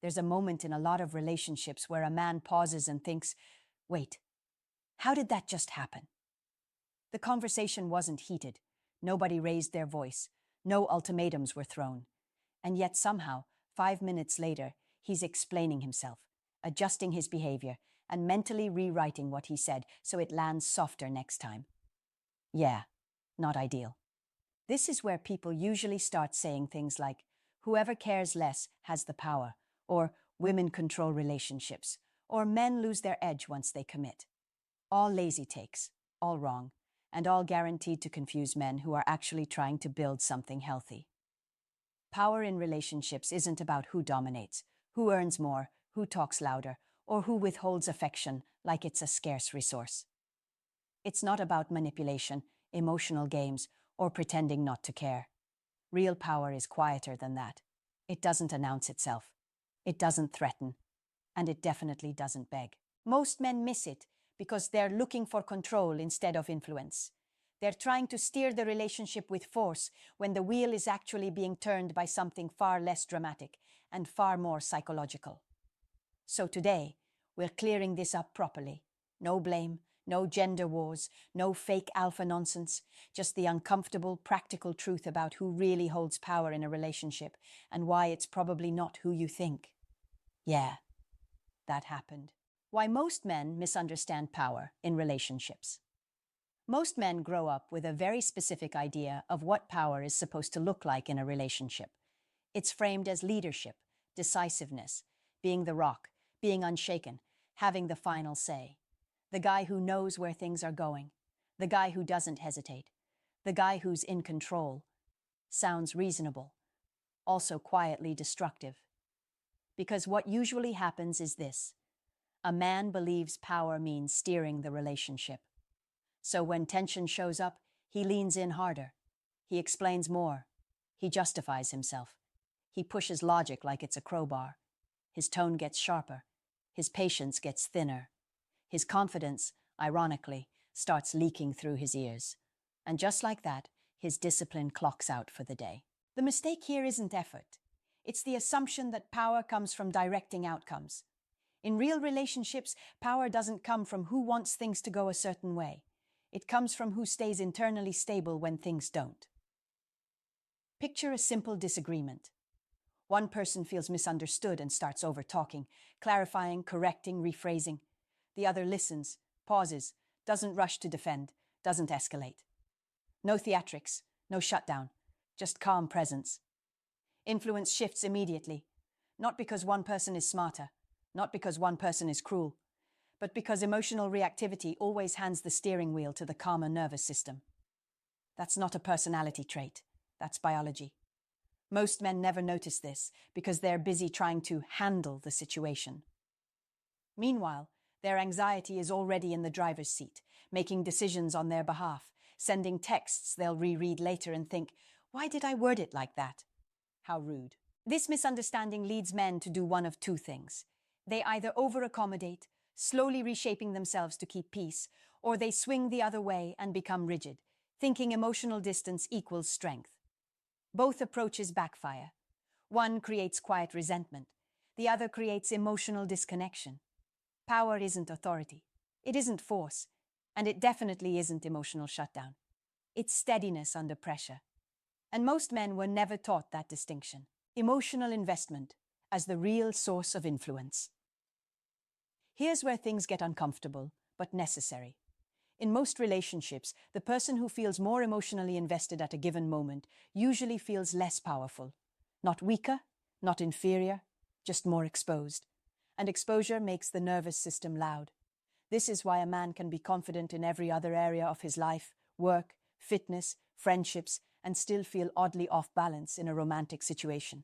There's a moment in a lot of relationships where a man pauses and thinks, wait, how did that just happen? The conversation wasn't heated. Nobody raised their voice. No ultimatums were thrown. And yet somehow, 5 minutes later, he's explaining himself, adjusting his behavior, and mentally rewriting what he said so it lands softer next time. Yeah, not ideal. This is where people usually start saying things like, whoever cares less has the power, or women control relationships, or men lose their edge once they commit. All lazy takes, all wrong, and all guaranteed to confuse men who are actually trying to build something healthy. Power in relationships isn't about who dominates, who earns more, who talks louder, or who withholds affection like it's a scarce resource. It's not about manipulation, emotional games, or pretending not to care. Real power is quieter than that. It doesn't announce itself. It doesn't threaten. And it definitely doesn't beg. Most men miss it because they're looking for control instead of influence. They're trying to steer the relationship with force when the wheel is actually being turned by something far less dramatic and far more psychological. So today, we're clearing this up properly. No blame, no gender wars, no fake alpha nonsense, just the uncomfortable, practical truth about who really holds power in a relationship and why it's probably not who you think. Yeah, that happened. Why most men misunderstand power in relationships. Most men grow up with a very specific idea of what power is supposed to look like in a relationship. It's framed as leadership, decisiveness, being the rock, being unshaken, having the final say. The guy who knows where things are going. The guy who doesn't hesitate. The guy who's in control. Sounds reasonable. Also quietly destructive. Because what usually happens is this. A man believes power means steering the relationship. So when tension shows up, he leans in harder. He explains more. He justifies himself. He pushes logic like it's a crowbar. His tone gets sharper. His patience gets thinner. His confidence, ironically, starts leaking through his ears. And just like that, his discipline clocks out for the day. The mistake here isn't effort. It's the assumption that power comes from directing outcomes. In real relationships, power doesn't come from who wants things to go a certain way. It comes from who stays internally stable when things don't. Picture a simple disagreement. One person feels misunderstood and starts over-talking, clarifying, correcting, rephrasing. The other listens, pauses, doesn't rush to defend, doesn't escalate. No theatrics, no shutdown, just calm presence. Influence shifts immediately, not because one person is smarter, not because one person is cruel, but because emotional reactivity always hands the steering wheel to the calmer nervous system. That's not a personality trait, that's biology. Most men never notice this because they're busy trying to handle the situation. Meanwhile, their anxiety is already in the driver's seat, making decisions on their behalf, sending texts they'll reread later and think, why did I word it like that? How rude. This misunderstanding leads men to do one of two things. They either over-accommodate, slowly reshaping themselves to keep peace, or they swing the other way and become rigid, thinking emotional distance equals strength. Both approaches backfire. One creates quiet resentment. The other creates emotional disconnection. Power isn't authority. It isn't force. And it definitely isn't emotional shutdown. It's steadiness under pressure. And most men were never taught that distinction. Emotional investment as the real source of influence. Here's where things get uncomfortable, but necessary. In most relationships, the person who feels more emotionally invested at a given moment usually feels less powerful. Not weaker, not inferior, just more exposed. And exposure makes the nervous system loud. This is why a man can be confident in every other area of his life, work, fitness, friendships, and still feel oddly off balance in a romantic situation.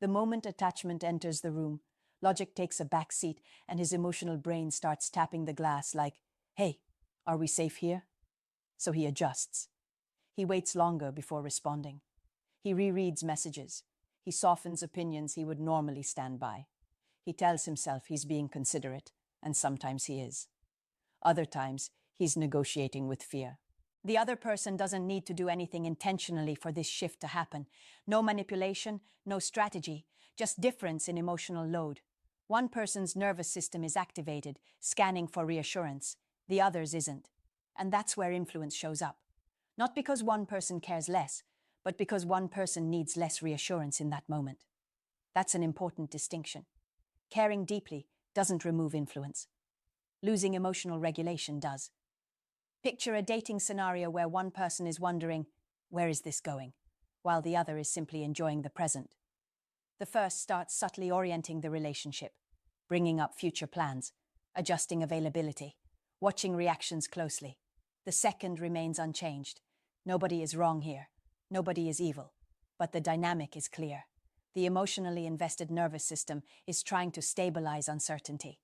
The moment attachment enters the room, logic takes a back seat and his emotional brain starts tapping the glass like, hey, are we safe here? So he adjusts. He waits longer before responding. He rereads messages. He softens opinions he would normally stand by. He tells himself he's being considerate, and sometimes he is. Other times, he's negotiating with fear. The other person doesn't need to do anything intentionally for this shift to happen. No manipulation, no strategy, just difference in emotional load. One person's nervous system is activated, scanning for reassurance. The other's isn't. And that's where influence shows up. Not because one person cares less, but because one person needs less reassurance in that moment. That's an important distinction. Caring deeply doesn't remove influence. Losing emotional regulation does. Picture a dating scenario where one person is wondering, where is this going? While the other is simply enjoying the present. The first starts subtly orienting the relationship, bringing up future plans, adjusting availability, watching reactions closely. The second remains unchanged. Nobody is wrong here. Nobody is evil. But the dynamic is clear. The emotionally invested nervous system is trying to stabilize uncertainty.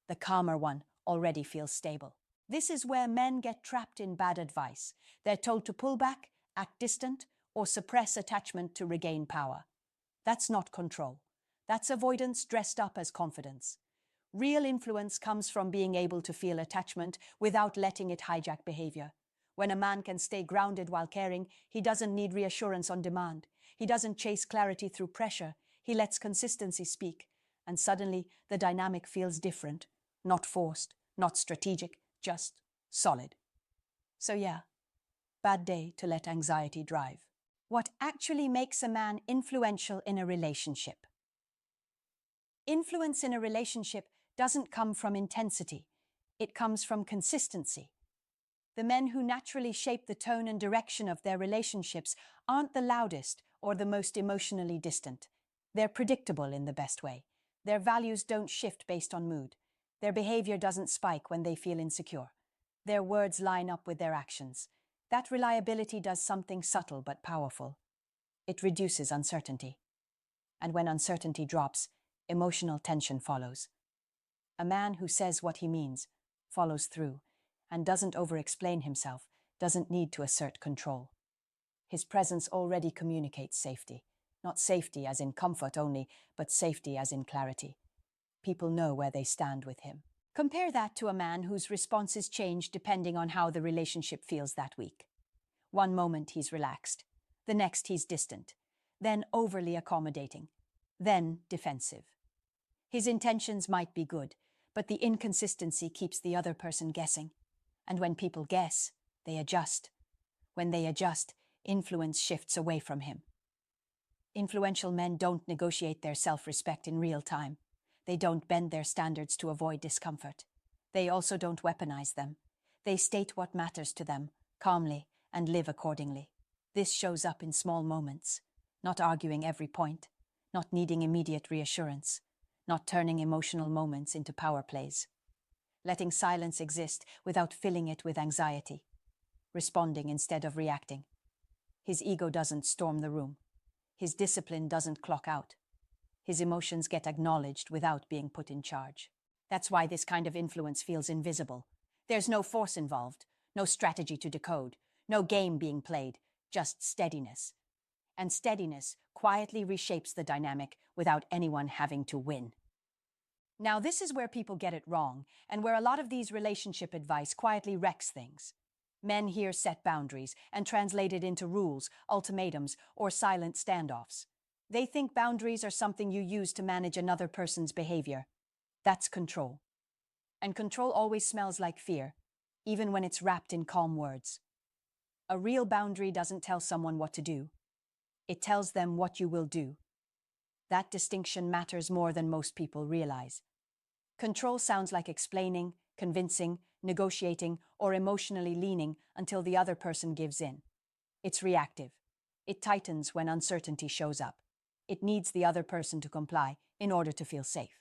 The calmer one already feels stable. This is where men get trapped in bad advice. They're told to pull back, act distant, or suppress attachment to regain power. That's not control. That's avoidance dressed up as confidence. Real influence comes from being able to feel attachment without letting it hijack behavior. When a man can stay grounded while caring, he doesn't need reassurance on demand. He doesn't chase clarity through pressure. He lets consistency speak. And suddenly, the dynamic feels different. Not forced, not strategic, just solid. So yeah, bad day to let anxiety drive. What actually makes a man influential in a relationship? Influence in a relationship doesn't come from intensity. It comes from consistency. The men who naturally shape the tone and direction of their relationships aren't the loudest or the most emotionally distant. They're predictable in the best way. Their values don't shift based on mood. Their behavior doesn't spike when they feel insecure. Their words line up with their actions. That reliability does something subtle but powerful. It reduces uncertainty. And when uncertainty drops, emotional tension follows. A man who says what he means, follows through, and doesn't over-explain himself, doesn't need to assert control. His presence already communicates safety. Not safety as in comfort only, but safety as in clarity. People know where they stand with him. Compare that to a man whose responses change depending on how the relationship feels that week. One moment he's relaxed, the next he's distant, then overly accommodating, then defensive. His intentions might be good, but the inconsistency keeps the other person guessing. And when people guess, they adjust. When they adjust, influence shifts away from him. Influential men don't negotiate their self-respect in real time. They don't bend their standards to avoid discomfort. They also don't weaponize them. They state what matters to them, calmly, and live accordingly. This shows up in small moments, not arguing every point, not needing immediate reassurance, not turning emotional moments into power plays. Letting silence exist without filling it with anxiety. Responding instead of reacting. His ego doesn't storm the room. His discipline doesn't clock out. His emotions get acknowledged without being put in charge. That's why this kind of influence feels invisible. There's no force involved, no strategy to decode, no game being played, just steadiness. And steadiness quietly reshapes the dynamic without anyone having to win. Now, this is where people get it wrong, and where a lot of these relationship advice quietly wrecks things. Men here set boundaries and translate it into rules, ultimatums, or silent standoffs. They think boundaries are something you use to manage another person's behavior. That's control. And control always smells like fear, even when it's wrapped in calm words. A real boundary doesn't tell someone what to do. It tells them what you will do. That distinction matters more than most people realize. Control sounds like explaining, convincing, negotiating, or emotionally leaning until the other person gives in. It's reactive. It tightens when uncertainty shows up. It needs the other person to comply in order to feel safe.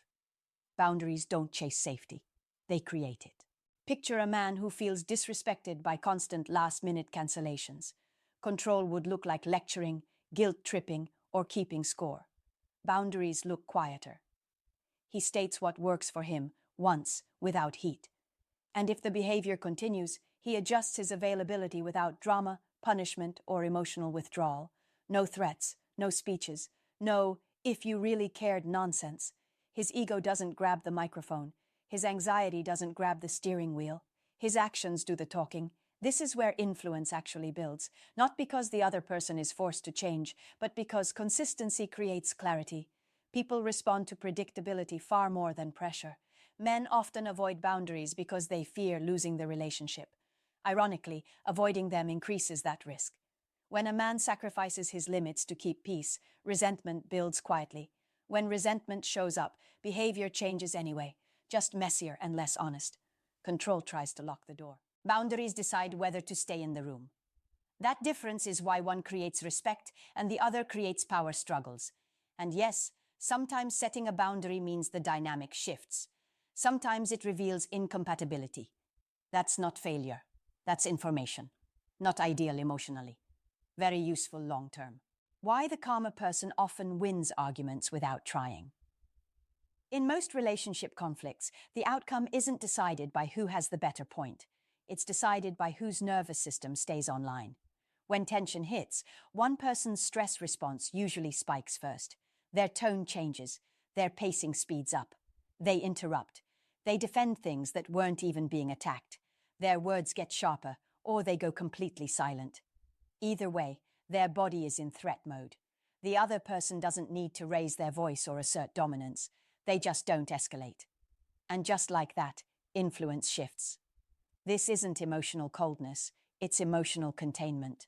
Boundaries don't chase safety. They create it. Picture a man who feels disrespected by constant last-minute cancellations. Control would look like lecturing, guilt-tripping, or keeping score. Boundaries look quieter. He states what works for him, once, without heat. And if the behavior continues, he adjusts his availability without drama, punishment, or emotional withdrawal. No threats, no speeches, no "if you really cared" nonsense. His ego doesn't grab the microphone. His anxiety doesn't grab the steering wheel. His actions do the talking. This is where influence actually builds, not because the other person is forced to change, but because consistency creates clarity. People respond to predictability far more than pressure. Men often avoid boundaries because they fear losing the relationship. Ironically, avoiding them increases that risk. When a man sacrifices his limits to keep peace, resentment builds quietly. When resentment shows up, behavior changes anyway, just messier and less honest. Control tries to lock the door. Boundaries decide whether to stay in the room. That difference is why one creates respect and the other creates power struggles. And yes, sometimes setting a boundary means the dynamic shifts. Sometimes it reveals incompatibility. That's not failure. That's information. Not ideal emotionally. Very useful long term. Why the calmer person often wins arguments without trying. In most relationship conflicts, the outcome isn't decided by who has the better point. It's decided by whose nervous system stays online. When tension hits, one person's stress response usually spikes first. Their tone changes. Their pacing speeds up. They interrupt. They defend things that weren't even being attacked. Their words get sharper, or they go completely silent. Either way, their body is in threat mode. The other person doesn't need to raise their voice or assert dominance. They just don't escalate. And just like that, influence shifts. This isn't emotional coldness, it's emotional containment.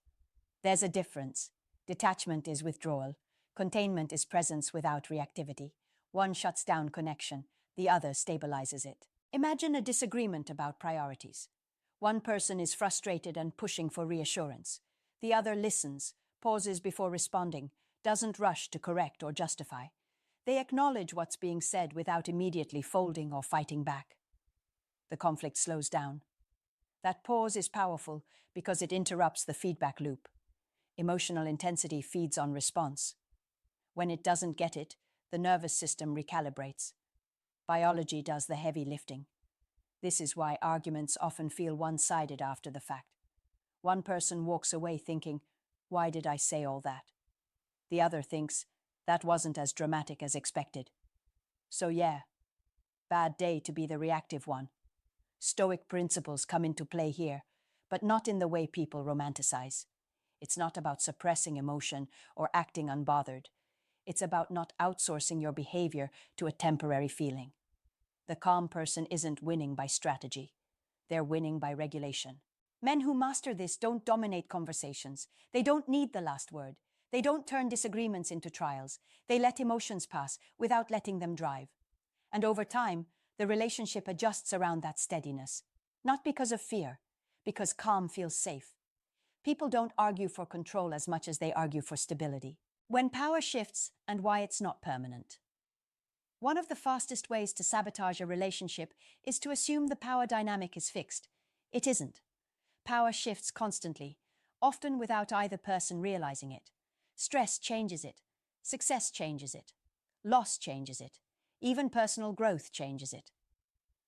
There's a difference. Detachment is withdrawal. Containment is presence without reactivity. One shuts down connection, the other stabilizes it. Imagine a disagreement about priorities. One person is frustrated and pushing for reassurance. The other listens, pauses before responding, doesn't rush to correct or justify. They acknowledge what's being said without immediately folding or fighting back. The conflict slows down. That pause is powerful because it interrupts the feedback loop. Emotional intensity feeds on response. When it doesn't get it, the nervous system recalibrates. Biology does the heavy lifting. This is why arguments often feel one-sided after the fact. One person walks away thinking, "Why did I say all that?" The other thinks, "That wasn't as dramatic as expected." So yeah, bad day to be the reactive one. Stoic principles come into play here, but not in the way people romanticize. It's not about suppressing emotion or acting unbothered. It's about not outsourcing your behavior to a temporary feeling. The calm person isn't winning by strategy. They're winning by regulation. Men who master this don't dominate conversations. They don't need the last word. They don't turn disagreements into trials. They let emotions pass without letting them drive. And over time, the relationship adjusts around that steadiness. Not because of fear, because calm feels safe. People don't argue for control as much as they argue for stability. When power shifts and why it's not permanent. One of the fastest ways to sabotage a relationship is to assume the power dynamic is fixed. It isn't. Power shifts constantly, often without either person realizing it. Stress changes it. Success changes it. Loss changes it. Even personal growth changes it.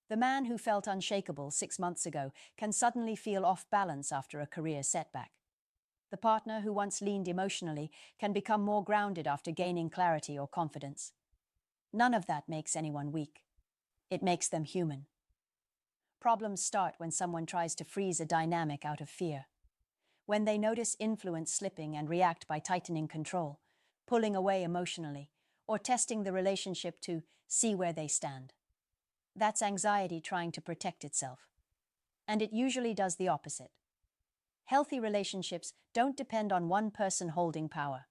The man who felt unshakable 6 months ago can suddenly feel off balance after a career setback. The partner who once leaned emotionally can become more grounded after gaining clarity or confidence. None of that makes anyone weak. It makes them human. Problems start when someone tries to freeze a dynamic out of fear. When they notice influence slipping and react by tightening control, pulling away emotionally, or testing the relationship to see where they stand. That's anxiety trying to protect itself. And it usually does the opposite. Healthy relationships don't depend on one person holding power.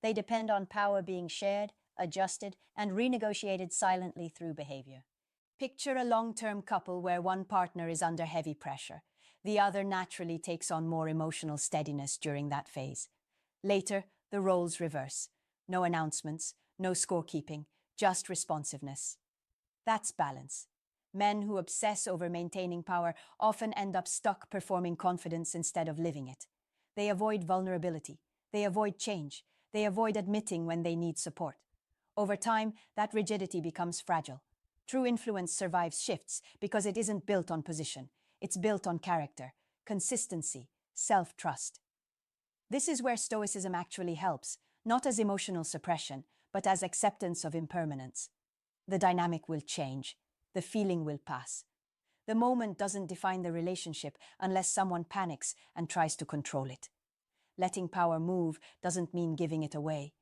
They depend on power being shared, adjusted, and renegotiated silently through behavior. Picture a long-term couple where one partner is under heavy pressure. The other naturally takes on more emotional steadiness during that phase. Later, the roles reverse. No announcements, no scorekeeping, just responsiveness. That's balance. Men who obsess over maintaining power often end up stuck performing confidence instead of living it. They avoid vulnerability. They avoid change. They avoid admitting when they need support. Over time, that rigidity becomes fragile. True influence survives shifts because it isn't built on position. It's built on character, consistency, self-trust. This is where Stoicism actually helps, not as emotional suppression, but as acceptance of impermanence. The dynamic will change. The feeling will pass. The moment doesn't define the relationship unless someone panics and tries to control it. Letting power move doesn't mean giving it away.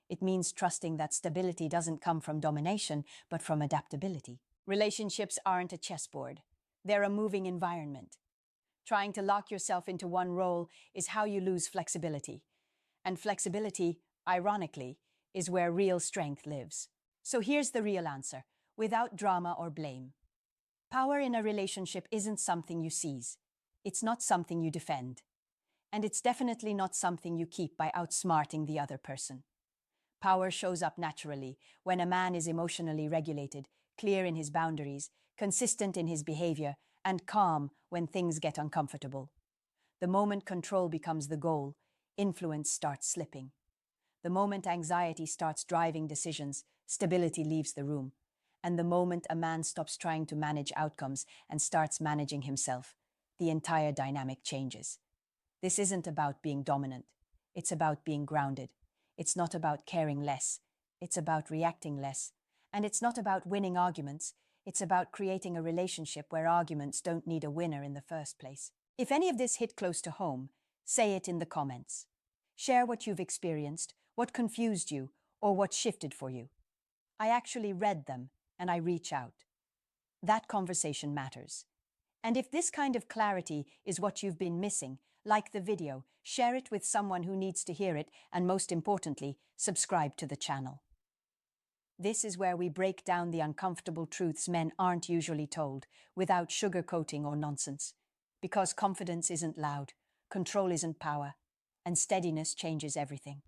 It means trusting that stability doesn't come from domination, but from adaptability. Relationships aren't a chessboard. They're a moving environment. Trying to lock yourself into one role is how you lose flexibility. And flexibility, ironically, is where real strength lives. So here's the real answer, without drama or blame. Power in a relationship isn't something you seize. It's not something you defend. And it's definitely not something you keep by outsmarting the other person. Power shows up naturally when a man is emotionally regulated, clear in his boundaries, consistent in his behavior, and calm when things get uncomfortable. The moment control becomes the goal, influence starts slipping. The moment anxiety starts driving decisions, stability leaves the room. And the moment a man stops trying to manage outcomes and starts managing himself, the entire dynamic changes. This isn't about being dominant. It's about being grounded. It's not about caring less. It's about reacting less. And it's not about winning arguments. It's about creating a relationship where arguments don't need a winner in the first place. If any of this hit close to home, say it in the comments. Share what you've experienced, what confused you, or what shifted for you. I actually read them, and I reach out. That conversation matters. And if this kind of clarity is what you've been missing, like the video, share it with someone who needs to hear it, and most importantly, subscribe to the channel. This is where we break down the uncomfortable truths men aren't usually told, without sugarcoating or nonsense. Because confidence isn't loud, control isn't power, and steadiness changes everything.